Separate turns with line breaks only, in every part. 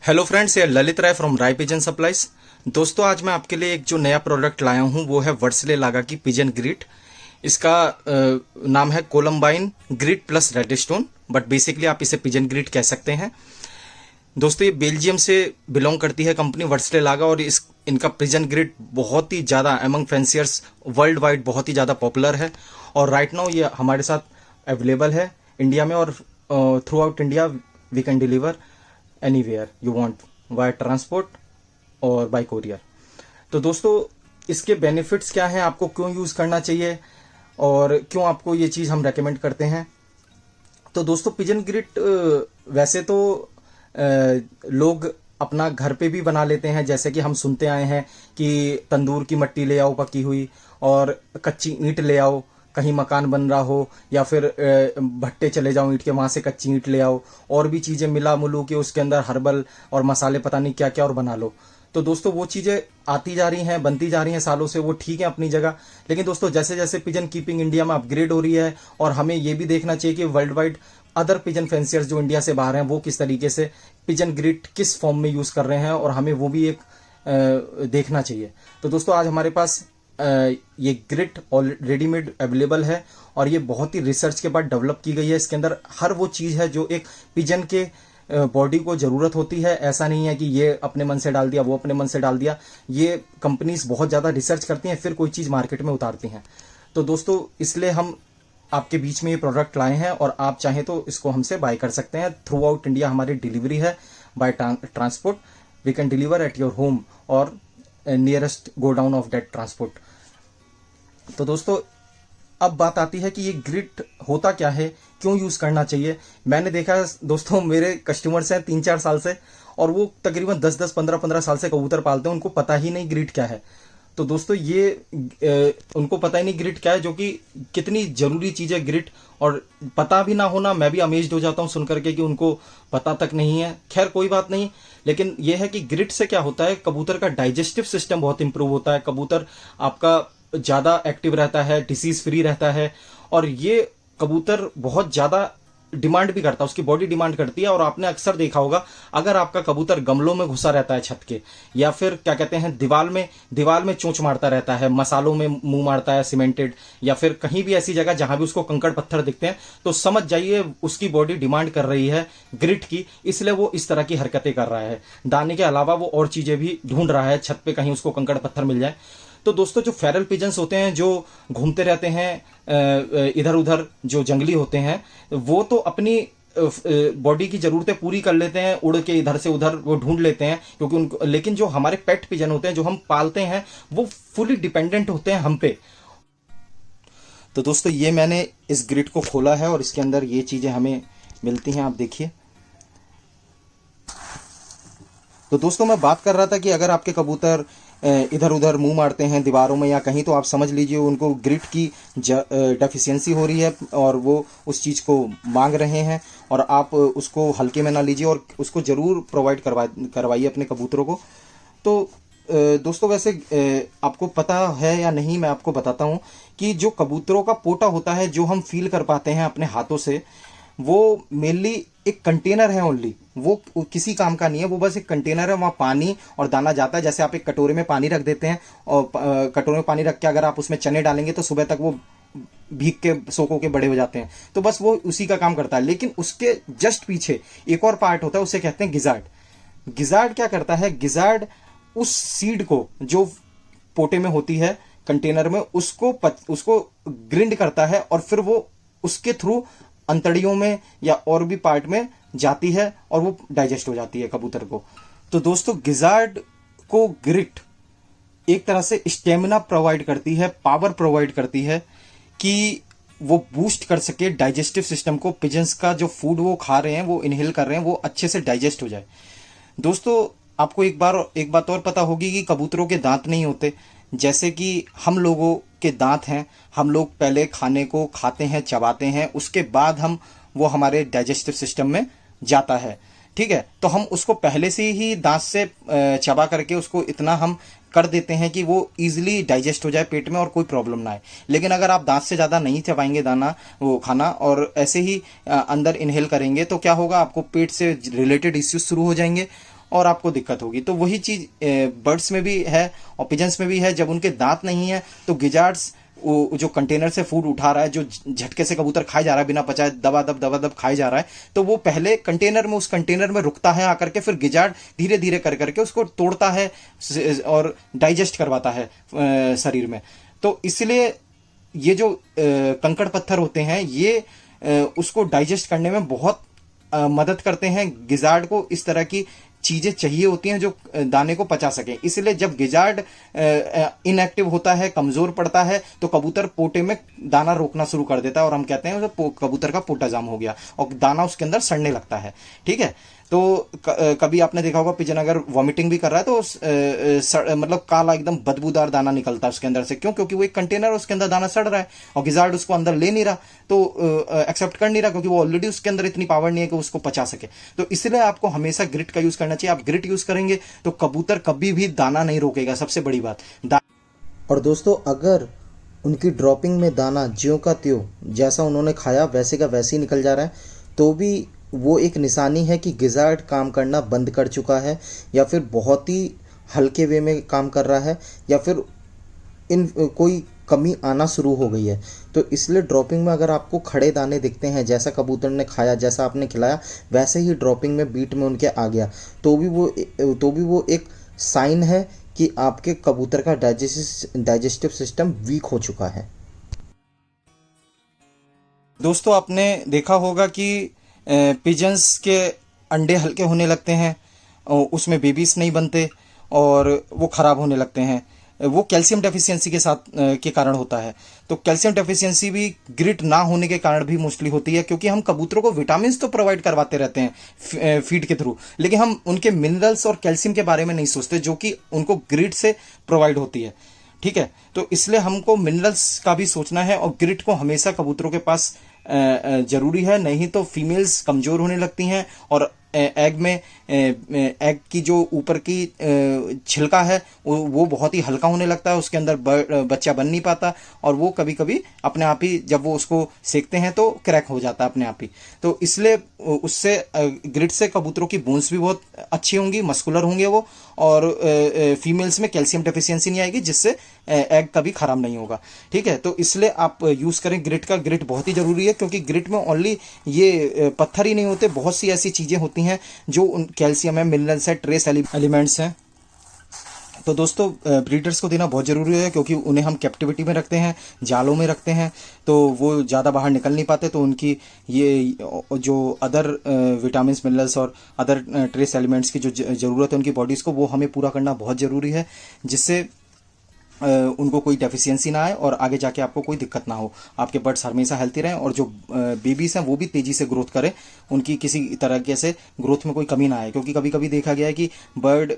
Hello friends, ये ललित राय from Rai pigeon supplies. दोस्तों, आज मैं आपके लिए एक जो नया प्रोडक्ट लाया हूं वो है वर्सले लागा की पिजन ग्रिट। इसका नाम है Columbine grit plus Redstone, but basically आप इसे पिजन ग्रिट कह सकते हैं। दोस्तों, ये बेल्जियम से बिलोंग करती है कंपनी वर्सले लागा, और इनका पिजन ग्रिट बहुत ही ज़्यादा एमंग फैंसियर्स वर्ल्ड वाइड बहुत ही ज़्यादा पॉपुलर है। और राइट नाउ ये हमारे साथ अवेलेबल है इंडिया में, और throughout India we can deliver anywhere you want, by transport और बाय कोरियर। तो दोस्तों, इसके बेनिफिट्स क्या हैं, आपको क्यों यूज़ करना चाहिए और क्यों आपको ये चीज़ हम रेकमेंड करते हैं। तो दोस्तों, पिजन ग्रिट वैसे तो लोग अपना घर पे भी बना लेते हैं, जैसे कि हम सुनते आए हैं कि तंदूर की मिट्टी ले आओ पकी हुई, और कच्ची ईंट ले आओ, कहीं मकान बन रहा हो, या फिर भट्टे चले जाओ ईंट के, वहाँ से कच्ची ईंट ले आओ, और भी चीज़ें मिला मुलू के उसके अंदर हर्बल और मसाले पता नहीं क्या क्या और बना लो। तो दोस्तों, वो चीज़ें आती जा रही हैं, बनती जा रही हैं सालों से, वो ठीक है अपनी जगह। लेकिन दोस्तों, जैसे जैसे पिजन कीपिंग इंडिया में अपग्रेड हो रही है, और हमें ये भी देखना चाहिए कि वर्ल्ड वाइड अदर पिजन फेंसियर्स जो इंडिया से बाहर हैं वो किस तरीके से पिजन ग्रिट किस फॉर्म में यूज़ कर रहे हैं, और हमें वो भी एक देखना चाहिए। तो दोस्तों, आज हमारे पास ये ग्रिट और रेडीमेड अवेलेबल है, और ये बहुत ही रिसर्च के बाद डेवलप की गई है। इसके अंदर हर वो चीज़ है जो एक पिजन के बॉडी को ज़रूरत होती है। ऐसा नहीं है कि ये अपने मन से डाल दिया, वो अपने मन से डाल दिया। ये कंपनीज बहुत ज़्यादा रिसर्च करती हैं, फिर कोई चीज़ मार्केट में उतारती हैं। तो दोस्तों, इसलिए हम आपके बीच में ये प्रोडक्ट लाए हैं, और आप चाहें तो इसको हमसे बाय कर सकते हैं। थ्रू आउट इंडिया हमारी डिलीवरी है by transport. We can deliver at your home और nearest godown of that transport. तो दोस्तों, अब बात आती है कि ये ग्रिट होता क्या है, क्यों यूज़ करना चाहिए। मैंने देखा है दोस्तों, मेरे कस्टमर्स हैं 3-4 साल से, और वो तकरीबन 10-10, 15-15 साल से कबूतर पालते हैं, उनको पता ही नहीं ग्रिट क्या है। तो दोस्तों, ये उनको पता ही नहीं ग्रिट क्या है, जो कि कितनी ज़रूरी चीज़ है ग्रिट। और पता भी ना होना, मैं भी अमेज्ड हो जाता हूँ सुन करके कि उनको पता तक नहीं है। खैर, कोई बात नहीं। लेकिन यह है कि ग्रिट से क्या होता है, कबूतर का डाइजेस्टिव सिस्टम बहुत इंप्रूव होता है, कबूतर आपका ज़्यादा एक्टिव रहता है, डिसीज फ्री रहता है, और ये कबूतर बहुत ज़्यादा डिमांड भी करता है, उसकी बॉडी डिमांड करती है। और आपने अक्सर देखा होगा, अगर आपका कबूतर गमलों में घुसा रहता है छत के, या फिर क्या कहते हैं दीवार में चोंच मारता रहता है, मसालों में मुंह मारता है सीमेंटेड, या फिर कहीं भी ऐसी जगह जहां भी उसको कंकड़ पत्थर दिखते हैं, तो समझ जाइए उसकी बॉडी डिमांड कर रही है ग्रिट की, इसलिए वो इस तरह की हरकतें कर रहा है। दाने के अलावा वो और चीजें भी ढूंढ रहा है छत पे, कहीं उसको कंकड़ पत्थर मिल जाए। तो दोस्तों, जो फेरल पिजन्स होते हैं, जो घूमते रहते हैं इधर उधर, जो जंगली होते हैं, वो तो अपनी बॉडी की जरूरतें पूरी कर लेते हैं, उड़ के इधर से उधर वो ढूंढ लेते हैं, क्योंकि उनको। लेकिन जो हमारे पेट पिजन होते हैं, जो हम पालते हैं, वो फुली डिपेंडेंट होते हैं हम पे। तो दोस्तों, ये मैंने इस ग्रिट को खोला है, और इसके अंदर ये चीजें हमें मिलती हैं, आप देखिए। तो दोस्तों, मैं बात कर रहा था कि अगर आपके कबूतर इधर उधर मुंह मारते हैं दीवारों में या कहीं, तो आप समझ लीजिए उनको ग्रिट की डेफिशिएंसी हो रही है, और वो उस चीज़ को मांग रहे हैं। और आप उसको हल्के में ना लीजिए, और उसको ज़रूर प्रोवाइड करवाइए अपने कबूतरों को। तो दोस्तों, वैसे आपको पता है या नहीं, मैं आपको बताता हूँ कि जो कबूतरों का पोटा होता है, जो हम फील कर पाते हैं अपने हाथों से, वो मेनली एक कंटेनर है ओनली। वो किसी काम का नहीं है, वो बस एक कंटेनर है। वहाँ पानी और दाना जाता है। जैसे आप एक कटोरे में पानी रख देते हैं, और कटोरे में पानी रख के अगर आप उसमें चने डालेंगे, तो सुबह तक वो भीग के सोखों के बड़े हो जाते हैं। तो बस वो उसी का काम करता है। लेकिन उसके जस्ट पीछे एक और पार्ट होता है, उसे कहते हैं गिजार्ड। गिजार्ड क्या करता है, गिजार्ड उस सीड को जो पोटे में होती है कंटेनर में, उसको ग्रिंड करता है, और फिर वो उसके थ्रू अंतड़ियों में या और भी पार्ट में जाती है, और वो डाइजेस्ट हो जाती है कबूतर को। तो दोस्तों, गिजार्ड को ग्रिट एक तरह से स्टेमिना प्रोवाइड करती है, पावर प्रोवाइड करती है, कि वो बूस्ट कर सके डाइजेस्टिव सिस्टम को। पिजन्स का जो फूड वो खा रहे हैं, वो इनहेल कर रहे हैं, वो अच्छे से डाइजेस्ट हो जाए। दोस्तों, आपको एक बात और पता होगी कि कबूतरों के दांत नहीं होते, जैसे कि हम लोगों के दांत हैं। हम लोग पहले खाने को खाते हैं, चबाते हैं, उसके बाद वो हमारे डाइजेस्टिव सिस्टम में जाता है, ठीक है। तो हम उसको पहले से ही दांत से चबा करके उसको इतना हम कर देते हैं कि वो इजीली डाइजेस्ट हो जाए पेट में और कोई प्रॉब्लम ना आए। लेकिन अगर आप दांत से ज़्यादा नहीं चबाएंगे वो खाना, और ऐसे ही अंदर इनहेल करेंगे, तो क्या होगा, आपको पेट से रिलेटेड इश्यूज शुरू हो जाएंगे, और आपको दिक्कत होगी। तो वही चीज़ बर्ड्स में भी है और पिजन्स में भी है। जब उनके दांत नहीं है तो गिजार्ड्स वो जो कंटेनर से फूड उठा रहा है, जो झटके से कबूतर खाए जा रहा है, बिना पचाए दबा दब खाए जा रहा है, तो वो पहले कंटेनर में, उस कंटेनर में रुकता है आकर के, फिर गिजार्ड धीरे धीरे कर करके उसको तोड़ता है और डाइजेस्ट करवाता है शरीर में। तो इसलिए ये जो कंकड़ पत्थर होते हैं ये उसको डाइजेस्ट करने में बहुत मदद करते हैं। गिजार्ड को इस तरह की चीजें चाहिए होती हैं जो दाने को पचा सके। इसलिए जब गिजार्ड इनएक्टिव होता है, कमजोर पड़ता है, तो कबूतर पोटे में दाना रोकना शुरू कर देता है और हम कहते हैं कबूतर का पोटा जाम हो गया और दाना उसके अंदर सड़ने लगता है। ठीक है, तो कभी आपने देखा होगा पिजन अगर वॉमिटिंग भी कर रहा है तो मतलब काला एकदम बदबूदार दाना निकलता है उसके अंदर से। क्यों? क्योंकि वो एक कंटेनर, उसके अंदर दाना सड़ रहा है और गिजार्ड उसको अंदर ले नहीं रहा, तो एक्सेप्ट कर नहीं रहा, क्योंकि वो ऑलरेडी उसके अंदर इतनी पावर नहीं है कि उसको पचा सके। तो इसलिए आपको हमेशा ग्रिट का यूज करना चाहिए। आप ग्रिट यूज करेंगे तो कबूतर कभी भी दाना नहीं रोकेगा, सबसे बड़ी बात।
और दोस्तों, अगर उनकी ड्रॉपिंग में दाना ज्यों का त्यों जैसा उन्होंने खाया वैसे का वैसे ही निकल जा रहा है, तो भी वो एक निशानी है कि गिजार्ड काम करना बंद कर चुका है, या फिर बहुत ही हल्के वे में काम कर रहा है, या फिर इन कोई कमी आना शुरू हो गई है। तो इसलिए ड्रॉपिंग में अगर आपको खड़े दाने दिखते हैं, जैसा कबूतर ने खाया, जैसा आपने खिलाया वैसे ही ड्रॉपिंग में बीट में उनके आ गया, तो भी वो एक साइन है कि आपके कबूतर का डाइजेस्टिव सिस्टम वीक हो चुका है।
दोस्तों, आपने देखा होगा कि पिजन्स के अंडे हल्के होने लगते हैं और उसमें बेबीज नहीं बनते और वो ख़राब होने लगते हैं। वो कैल्शियम डेफिशिएंसी के साथ के कारण होता है। तो कैल्शियम डेफिशिएंसी भी ग्रिट ना होने के कारण भी मोस्टली होती है, क्योंकि हम कबूतरों को विटामिन तो प्रोवाइड करवाते रहते हैं फीड के थ्रू, लेकिन हम उनके मिनरल्स और कैल्शियम के बारे में नहीं सोचते जो कि उनको ग्रिट से प्रोवाइड होती है। ठीक है, तो इसलिए हमको मिनरल्स का भी सोचना है और ग्रिट को हमेशा कबूतरों के पास जरूरी है। नहीं तो फीमेल्स कमजोर होने लगती हैं और एग की जो ऊपर की छिलका है वो बहुत ही हल्का होने लगता है, उसके अंदर बच्चा बन नहीं पाता और वो कभी कभी अपने आप ही जब वो उसको सेकते हैं तो क्रैक हो जाता है अपने आप ही। तो इसलिए उससे ग्रिट से कबूतरों की बोन्स भी बहुत अच्छी होंगी, मस्कुलर होंगे वो, और फीमेल्स में कैल्शियम डेफिशिएंसी नहीं आएगी, जिससे एग कभी खराब नहीं होगा। ठीक है, तो इसलिए आप यूज़ करें ग्रिट का। ग्रिट बहुत ही ज़रूरी है, क्योंकि ग्रिट में ओनली ये पत्थर ही नहीं होते, बहुत सी ऐसी चीज़ें होती हैं जो कैल्शियम है, मिनरल्स है, ट्रेस एलिमेंट्स हैं। तो दोस्तों, ब्रीडर्स को देना बहुत ज़रूरी है, क्योंकि उन्हें हम कैप्टिविटी में रखते हैं, जालों में रखते हैं, तो वो ज़्यादा बाहर निकल नहीं पाते। तो उनकी ये जो अदर विटामिन्स, मिनरल्स और अदर ट्रेस एलिमेंट्स की जो ज़रूरत है उनकी बॉडीज़ को, वो हमें पूरा करना बहुत ज़रूरी है, जिससे उनको कोई डेफिशिएंसी ना आए और आगे जाके आपको कोई दिक्कत ना हो, आपके बर्ड्स हमेशा हेल्थी रहें और जो बेबीज हैं वो भी तेज़ी से ग्रोथ करें, उनकी किसी तरीके से ग्रोथ में कोई कमी ना आए। क्योंकि कभी कभी देखा गया है कि बर्ड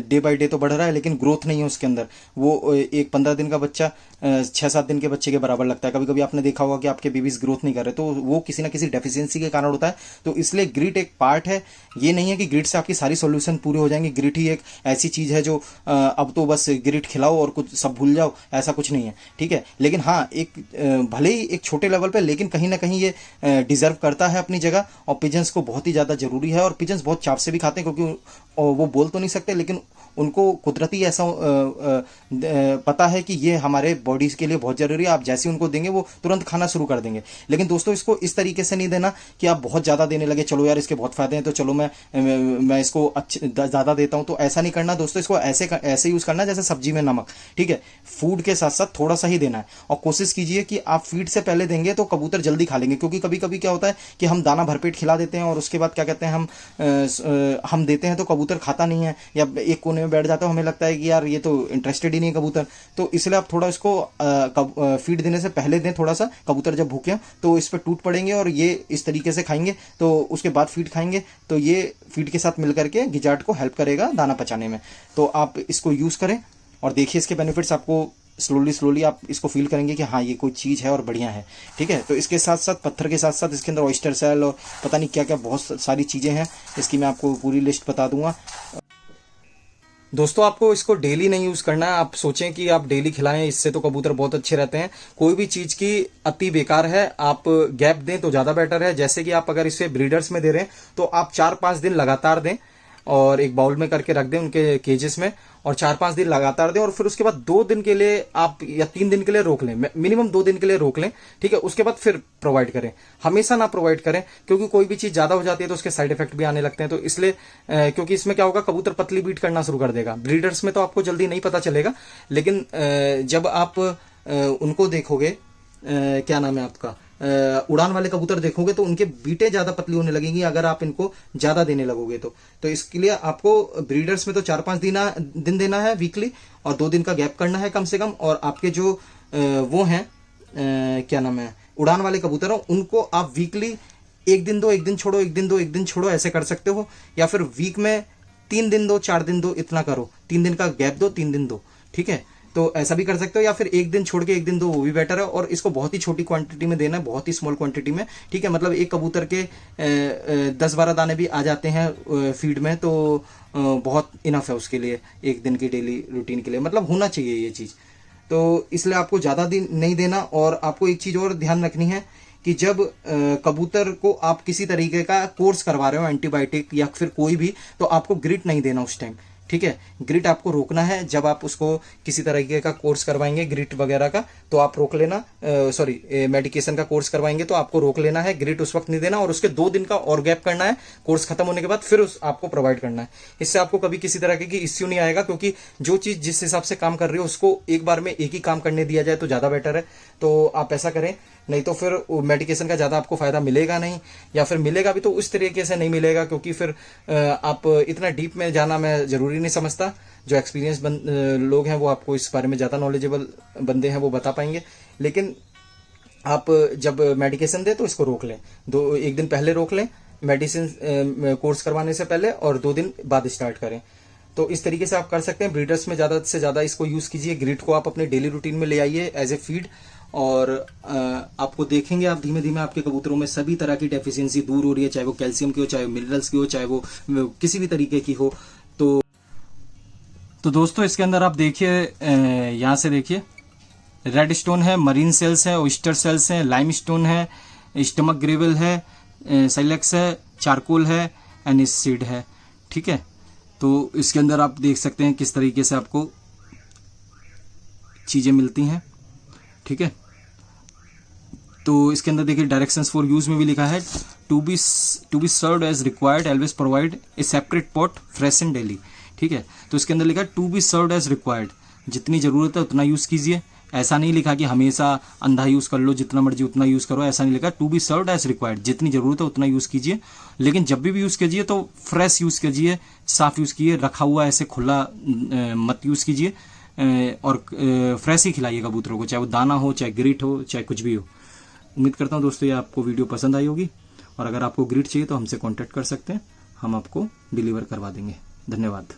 डे बाय डे तो बढ़ रहा है लेकिन ग्रोथ नहीं है उसके अंदर। वो एक 15 दिन का बच्चा 6-7 दिन के बच्चे के बराबर लगता है। कभी कभी आपने देखा होगा कि आपके बेबीज ग्रोथ नहीं कर रहे, तो वो किसी ना किसी डेफिशिएंसी के कारण होता है। तो इसलिए ग्रिट एक पार्ट है, ये नहीं है कि ग्रिट से आपकी सारी सॉल्यूशन पूरे हो जाएंगे। ग्रिट ही एक ऐसी चीज़ है जो अब तो बस ग्रिट खिलाओ और कुछ सब भूल जाओ, ऐसा कुछ नहीं है। ठीक है, लेकिन हाँ, एक भले ही एक छोटे लेवल पे, लेकिन कहीं ना कहीं ये डिजर्व करता है अपनी जगह, और पिजन्स को बहुत ही ज़्यादा जरूरी है। और पिजन्स बहुत चाव से भी खाते हैं, क्योंकि वो बोल तो नहीं सकते, लेकिन उनको कुदरती ऐसा पता है कि ये हमारे बॉडीज़ के लिए बहुत ज़रूरी है। आप जैसे उनको देंगे वो तुरंत खाना शुरू कर देंगे। लेकिन दोस्तों, इसको इस तरीके से नहीं देना कि आप बहुत ज़्यादा देने लगे, चलो यार इसके बहुत फ़ायदे हैं तो चलो मैं इसको ज़्यादा देता हूँ, तो ऐसा नहीं करना दोस्तों। इसको ऐसे यूज़ करना जैसे सब्जी में नमक। ठीक है, फूड के साथ साथ थोड़ा सा ही देना है, और कोशिश कीजिए कि आप फीड से पहले देंगे तो कबूतर जल्दी खा लेंगे। क्योंकि कभी कभी क्या होता है कि हम दाना भरपेट खिला देते हैं और उसके बाद क्या कहते हैं, हम देते हैं तो कबूतर खाता नहीं है, या एक कोने में बैठ जाता है, हमें लगता है कि यार ये तो इंटरेस्टेड ही नहीं है कबूतर। तो इसलिए आप थोड़ा इसको फीड देने से पहले दें थोड़ा सा। कबूतर जब भूखे तो इस पर टूट पड़ेंगे और ये इस तरीके से खाएंगे, तो उसके बाद फीड खाएंगे, तो ये फीड के साथ मिल करके गिजार्ड को हेल्प करेगा दाना पचाने में। तो आप इसको यूज़ करें और देखिए इसके बेनिफिट्स आपको स्लोली आप इसको फील करेंगे कि हाँ ये कोई चीज़ है और बढ़िया है। ठीक है, तो इसके साथ साथ पत्थर के साथ साथ इसके अंदर ऑयस्टर सेल और पता नहीं क्या क्या बहुत सारी चीज़ें हैं, इसकी मैं आपको पूरी लिस्ट बता दूंगा। दोस्तों, आपको इसको डेली नहीं यूज़ करना है। आप सोचें कि आप डेली खिलाएं, इससे तो कबूतर बहुत अच्छे रहते हैं। कोई भी चीज़ की अति बेकार है, आप गैप दें तो ज़्यादा बेटर है। जैसे कि आप अगर इसे ब्रीडर्स में दे रहे हैं तो आप 4-5 दिन लगातार दें, और एक बाउल में करके रख दें उनके केजेस में, और 4-5 दिन लगातार दें, और फिर उसके बाद 2 दिन के लिए आप या 3 दिन के लिए रोक लें, मिनिमम 2 दिन के लिए रोक लें, ठीक है। उसके बाद फिर प्रोवाइड करें, हमेशा ना प्रोवाइड करें, क्योंकि कोई भी चीज ज्यादा हो जाती है तो उसके साइड इफेक्ट भी आने लगते हैं। तो इसलिए क्योंकि इसमें क्या होगा, कबूतर पतली बीट करना शुरू कर देगा। ब्रीडर्स में तो आपको जल्दी नहीं पता चलेगा, लेकिन जब आप उनको देखोगे, क्या नाम है आपका, उड़ान वाले कबूतर देखोगे तो उनके बीटें ज्यादा पतली होने लगेंगी अगर आप इनको ज्यादा देने लगोगे तो इसके लिए आपको ब्रीडर्स में तो 4-5 दिन देना है वीकली, और 2 दिन का गैप करना है कम से कम। और आपके जो वो हैं, क्या नाम है, उड़ान वाले कबूतर हो, उनको आप वीकली 1 दिन दो, 1 दिन छोड़ो, 1 दिन दो, 1 दिन छोड़ो, ऐसे कर सकते हो। या फिर वीक में 3 दिन दो, 4 दिन दो, इतना करो, 3 दिन का गैप दो, 3 दिन दो, ठीक है। तो ऐसा भी कर सकते हो, या फिर 1 दिन छोड़ के 1 दिन दो, वो भी बेटर है। और इसको बहुत ही छोटी क्वांटिटी में देना है, बहुत ही स्मॉल क्वांटिटी में, ठीक है। मतलब एक कबूतर के 10-12 दाने भी आ जाते हैं फीड में, तो बहुत इनफ है उसके लिए, 1 दिन की डेली रूटीन के लिए, मतलब होना चाहिए ये चीज। तो इसलिए आपको ज्यादा दिन नहीं देना। और आपको एक चीज और ध्यान रखनी है कि जब कबूतर को आप किसी तरीके का कोर्स करवा रहे हो, एंटीबायोटिक या फिर कोई भी, तो आपको ग्रिट नहीं देना उस टाइम, ठीक है। ग्रिट आपको रोकना है। जब आप उसको किसी तरीके का कोर्स करवाएंगे ग्रिट वगैरह का, तो आप रोक लेना, सॉरी मेडिकेशन का कोर्स करवाएंगे तो आपको रोक लेना है, ग्रिट उस वक्त नहीं देना, और उसके 2 दिन का और गैप करना है कोर्स खत्म होने के बाद, फिर आपको प्रोवाइड करना है। इससे आपको कभी किसी तरह की इश्यू नहीं आएगा, क्योंकि जो चीज जिस हिसाब से काम कर रही है उसको एक बार में एक ही काम करने दिया जाए तो ज्यादा बेटर है। तो आप ऐसा करें, नहीं तो फिर मेडिकेशन का ज्यादा आपको फायदा मिलेगा नहीं, या फिर मिलेगा भी तो उस तरीके से नहीं मिलेगा, क्योंकि फिर आप इतना डीप में जाना मैं जरूरी नहीं समझता। जो एक्सपीरियंस लोग हैं वो आपको इस बारे में ज्यादा नॉलेजेबल बंदे हैं, वो बता पाएंगे। लेकिन आप जब मेडिकेशन दे तो इसको रोक लें, 1 दिन पहले रोक लें मेडिसिन कोर्स करवाने से पहले, और 2 दिन बाद स्टार्ट करें। तो इस तरीके से आप कर सकते हैं। ब्रीडर्स में ज्यादा से ज्यादा इसको यूज कीजिए, ग्रिट को आप अपने डेली रूटीन में ले आइए एज ए फीड, और आपको देखेंगे आप धीमे धीमे आपके कबूतरों में सभी तरह की डेफिशिएंसी दूर हो रही है, चाहे वो कैल्शियम की हो, चाहे वो मिनरल्स की हो, चाहे वो किसी भी तरीके की हो। तो दोस्तों इसके अंदर आप देखिए, यहाँ से देखिए, रेड स्टोन है, मरीन सेल्स है, ओइस्टर सेल्स है, लाइम स्टोन है, स्टमक ग्रेवल है, साइलेक्स है, चारकोल है, एनिसीड है, ठीक है। तो इसके अंदर आप देख सकते हैं किस तरीके से आपको चीजें मिलती हैं, ठीक है। तो इसके अंदर देखिए डायरेक्शंस फॉर यूज में भी लिखा है, to be served as required, always provide a separate pot fresh and daily, ठीक है। तो इसके अंदर लिखा है to be served as required, जितनी जरूरत है उतना यूज कीजिए। ऐसा नहीं लिखा कि हमेशा अंधा यूज कर लो, जितना मर्जी उतना यूज करो, ऐसा नहीं लिखा। To be served as required, जितनी जरूरत है उतना यूज कीजिए, लेकिन जब भी यूज कीजिए तो फ्रेश यूज कीजिए, साफ यूज कीजिए, रखा हुआ ऐसे खुला मत यूज कीजिए, और फ्रेश ही खिलाइए कबूतरों को, चाहे वो दाना हो, चाहे ग्रिट हो, चाहे कुछ भी हो। उम्मीद करता हूँ दोस्तों ये आपको वीडियो पसंद आई होगी, और अगर आपको ग्रिट चाहिए तो हमसे कांटेक्ट कर सकते हैं, हम आपको डिलीवर करवा देंगे। धन्यवाद।